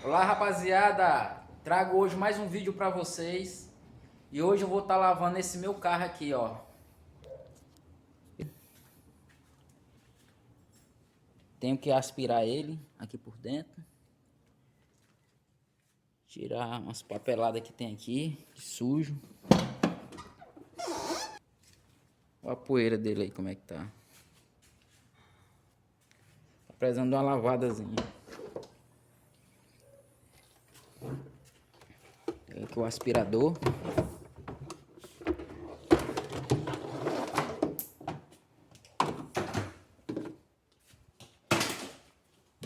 Olá rapaziada, trago hoje mais um vídeo pra vocês. E hoje eu vou estar lavando esse meu carro aqui, ó. Tenho que aspirar ele aqui por dentro. Tirar umas papeladas que tem aqui, de sujo. Olha a poeira dele aí, como é que tá. Tá precisando de uma lavadazinha. Tem aqui o aspirador.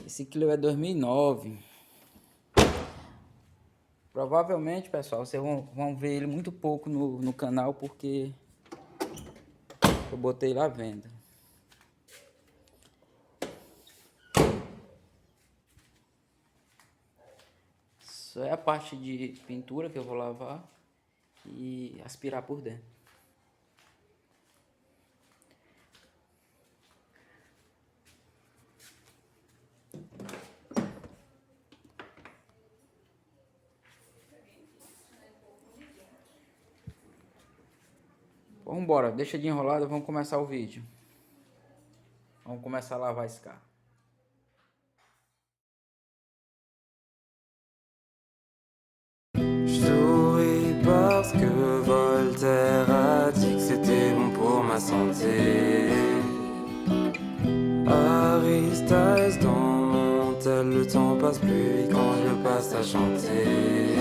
Esse Clio é 2009. Provavelmente, pessoal, vocês vão ver ele muito pouco no canal, porque eu botei lá à venda. Isso é a parte de pintura que eu vou lavar e aspirar por dentro. Vamos embora, deixa de enrolada, vamos começar o vídeo. Vamos começar a lavar esse carro. Je souris parce que Voltaire a dit que c'était bon pour ma santé. Aristace dans mon tel, le temps passe plus vite quand je passe à chanter.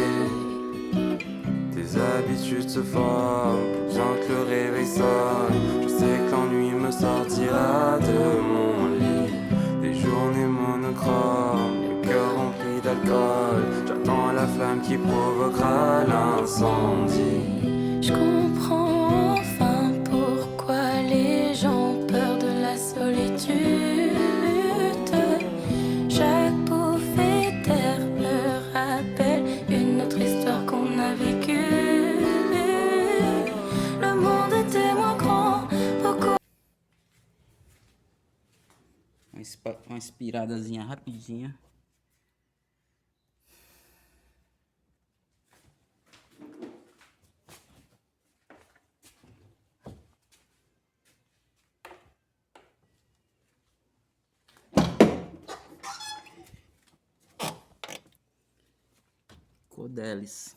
Tes habitudes se forment, bien que le réveil sonne. Je sais que l'ennui me sortira de mon lit. Des journées monochromes, le cœur rempli d'alcool. J'attends la flamme qui provoquera l'incendie. Je comprends enfin pourquoi les gens ont peur de la solitude. Chaque bouffée d'air me rappelle une autre histoire qu'on a vécue. Le monde était moins grand, beaucoup. Uma inspiradazinha rapidinha. Codelis.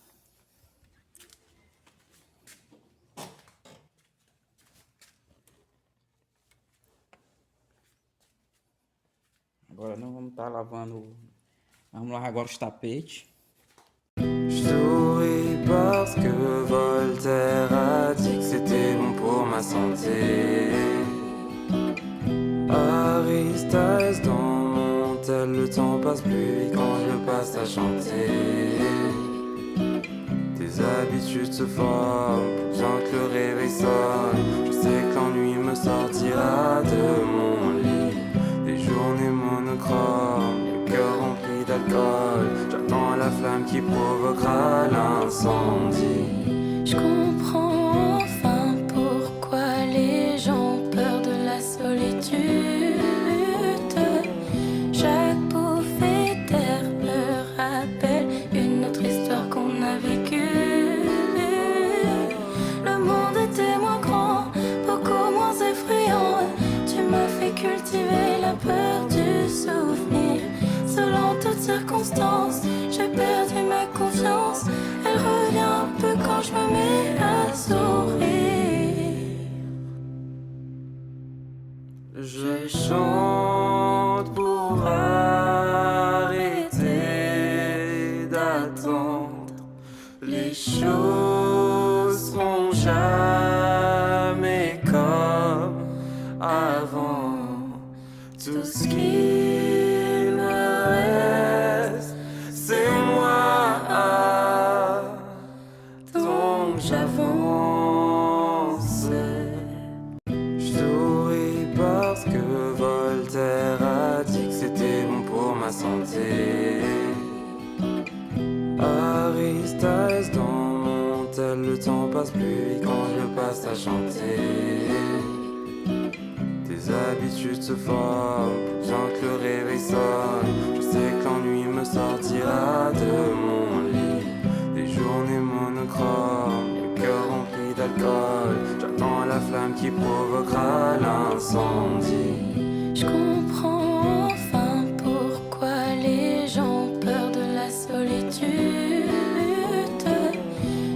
Agora nós vamos estar lavando. Vamos lavar agora os tapetes. Je souris parce que Voltaire a dit que c'était bon pour ma santé. Aristace dans mon tel, le temps passe plus vite quand je passe à chanter. Tes habitudes se forment, bien que le réveil sonne. Je sais que l'ennui me sortira de mon lit. Des journées monochromes, le cœur rempli d'alcool. J'attends la flamme qui provoquera l'incendie. Je comprends enfin pourquoi les gens ont peur de la solitude. Chaque bouffée d'air me rappelle une autre histoire qu'on a vécue. Le monde était moins grand, beaucoup moins effrayant. Tu m'as fait cultiver la peur du souvenir. Seul en toutes circonstances, j'ai perdu ma confiance. Elle revient un peu quand je me mets à sourire. Je chante pour arrêter d'attendre. Les choses seront jamais comme avant. Tout ce qu'il me reste, c'est moi. Donc j'avance. Je souris parce que Voltaire a dit que c'était bon pour ma santé. Aristace dans mon tel, le temps passe plus vite quand je passe à chanter. Tes habitudes se forment, bien que le réveil sonne. Je sais que l'ennui me sortira monochrome, le cœur rempli d'alcool. J'attends la flamme qui provoquera l'incendie. Je comprends enfin pourquoi les gens ont peur de la solitude.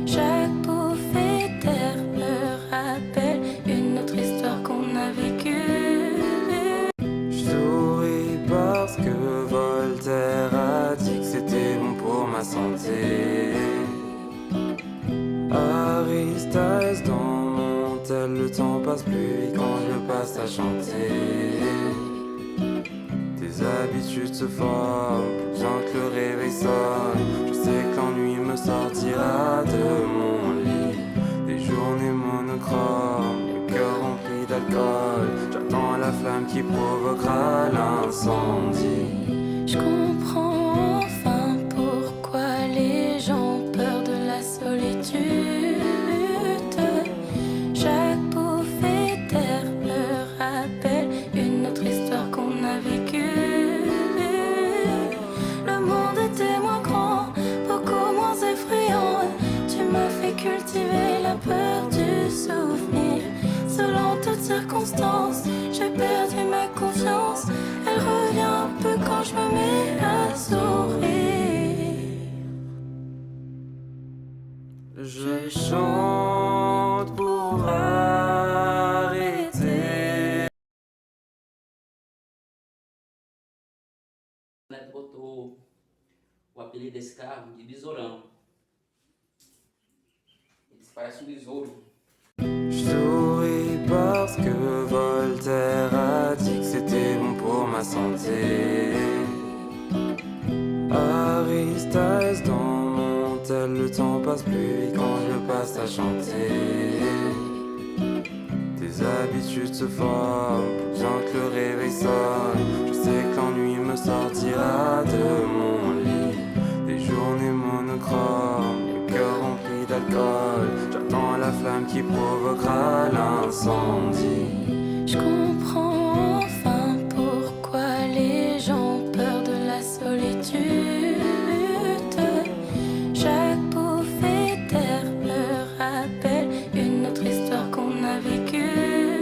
Chaque bouffée d'air me rappelle une autre histoire qu'on a vécue. Je souris parce que Voltaire a dit que c'était bon pour ma santé. Harry Styles dans mon tel, le temps passe plus vite quand je passe à chanter. Tes habitudes se forment, bien que le réveil sonne. Je sais que l'ennui me sortira de mon lit. Des journées monochromes, le cœur rempli d'alcool. J'attends la flamme qui provoquera l'incendie. Je comprends enfin pourquoi les gens ont peur de la solitude. Chaque bouffée d'air me rappelle une autre histoire qu'on a vécue. Le monde était moins grand, beaucoup moins effrayant. Tu m'as fait cultiver la peur du souvenir. Selon toutes circonstances, j'ai perdu ma confiance. Elle revient un peu quand je me mets à sourire. Je chante pour arrêter. O Neto botou o apelido desse carro de Besourão. Ele parece besouro. Je souris parce que Voltaire a dit que c'était bon pour ma santé. Harry Styles dans mon tel, le temps passe plus vite quand je passe à chanter. Tes habitudes se forment, bien que le réveil sonne. Je sais que l'ennui me sortira de mon lit. Des journées monochromes, le cœur rempli d'alcool. J'attends la flamme qui provoquera l'incendie. Je comprends enfin pourquoi les gens ont peur de la solitude. Chaque bouffée d'air me rappelle une autre histoire qu'on a vécue.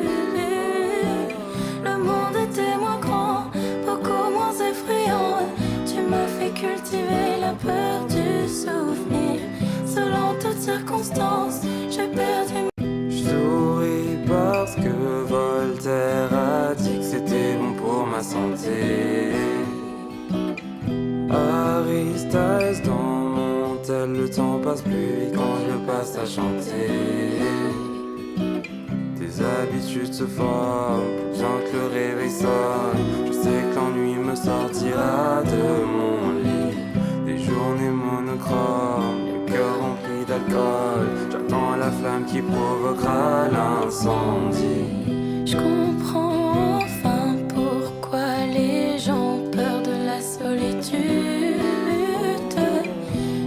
Le monde était moins grand, beaucoup moins effrayant. Tu m'as fait cultiver la peur du souvenir. Selon toutes circonstances, j'ai perdu. Je souris parce que Voltaire a dit que c'était bon pour ma santé. Harry Styles dans mon tel, le temps passe plus vite quand je passe à chanter. Tes habitudes se forment, bien que le réveil sonne. Je sais que l'ennui me sortira de mon lit. Des journées monochromes, le cœur rempli d'alcool. J'attends la flamme qui provoquera l'incendie. Je comprends enfin pourquoi les gens ont peur de la solitude.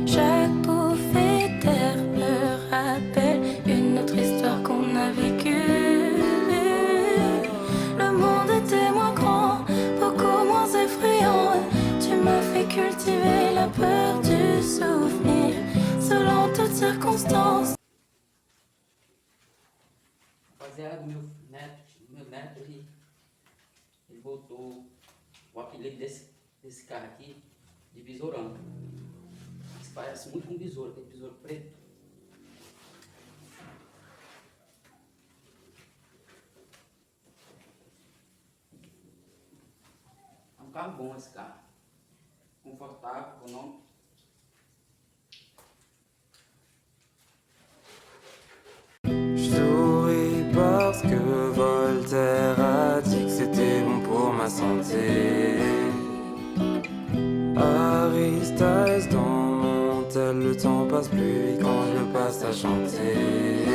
Chaque bouffée d'air me rappelle une autre histoire qu'on a vécue. Le monde était moins grand, beaucoup moins effrayant. Tu m'as fait cultiver la peur du souvenir. Selon toutes circonstances. Rapaziada, meu neto ele botou o apelido desse carro aqui de Besourão. Isso parece muito com besouro, aquele besouro preto. É um carro bom esse carro. Confortável, econômico. Je souris parce que Voltaire a dit que c'était bon pour ma santé. Harry Styles dans mon tel, le temps passe plus vite quand je passe à chanter.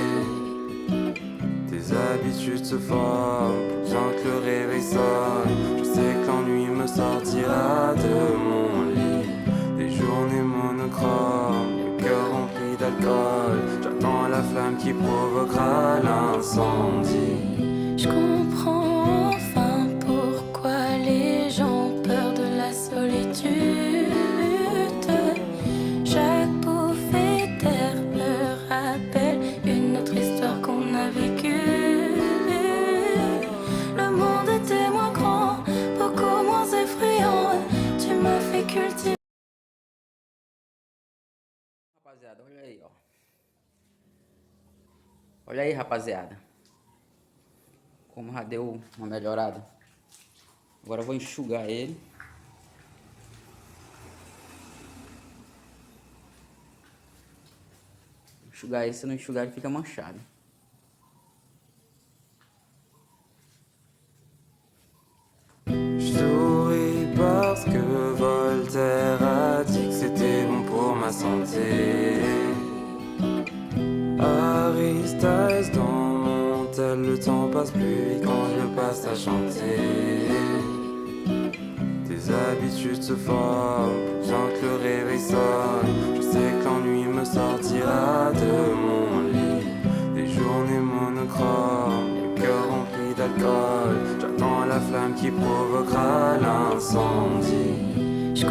Tes habitudes se forment, bien que le réveil sonne. Je sais que l'ennui me sortira de mon lit. Des journées monochromes, le cœur rempli d'alcool. J'attends la flamme qui provoquera l'incendie. Je comprends enfin pourquoi les gens ont peur de la solitude. Chaque bouffée d'air me rapaziada, olha aí, ó. Olha aí, rapaziada. Como já deu uma melhorada. Agora eu vou enxugar ele. Enxugar ele, se não enxugar ele fica manchado. Je souris parce que Voltaire a dit que c'était bon pour ma santé. Aristace dans mon tel, le temps passe plus vite quand je passe à chanter. Tes habitudes se forment, sans que le réveil sonne. Je sais que l'ennui me sortira de mon lit. Des journées monochromes, le cœur rempli d'alcool. J'attends la flamme qui provoquera l'incendie. Je